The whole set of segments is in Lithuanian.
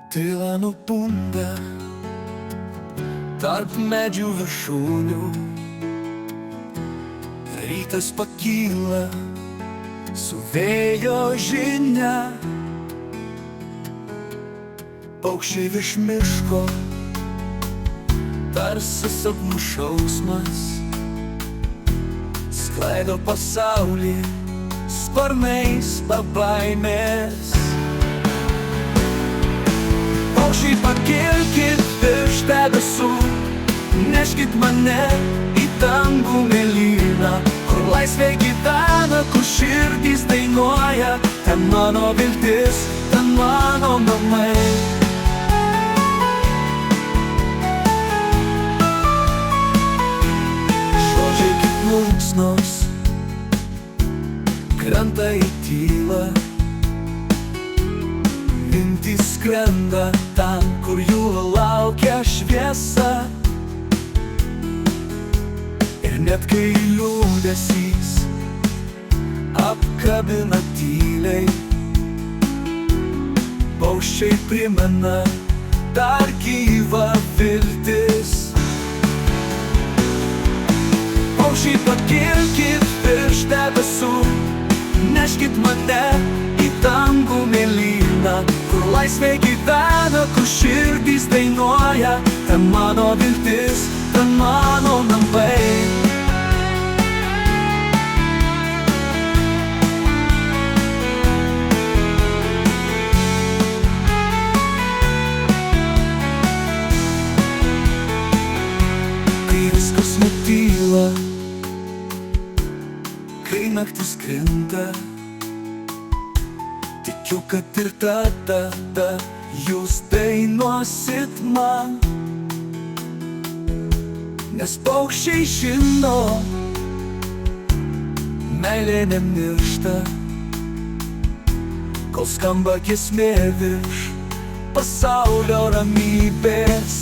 Tyla nubunda tarp medžių viršūnių. Rytas pakyla su vėjo žinia. Paukščiai virš miško, tarsi sapnų šausmas, sklaido pasaulį sparnais baimės. Paukščiai pakilkit virš debesų, neškit mane į dangų mėlyną, kur laisvė gyvena, kur širdys dainuoja. Ten mano viltis, ten mano namai. Žodžiai kaip plunksnos krenta į tylą, mintys skrenda ten, kur jų laukia šviesa. Ir net kai liūdesys apkabina tyliai, paukščiai primena dar gyva viltis. Paukščiai pakilkit virš debesų, neškit mane į dangų mėlyną, kur laisvė gyvena, kur širdys dainuoja. Ten mano viltis, ten mano namai. Kai viskas nutyla, kai naktis krinta, tikiu, kad ir tada jūs dainuosit man. Nes paukščiai žino, meilė nemiršta, kol skamba giesmė virš pasaulio ramybės.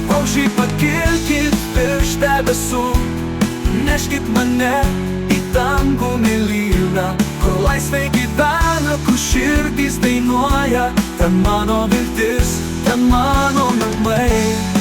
Paukščiai pakilkit virš debesų, neškit mane į dangų mėlyną, kur laisvė gyvena, kur širdys dainuoja. Ten mano viltis, ten mano namai.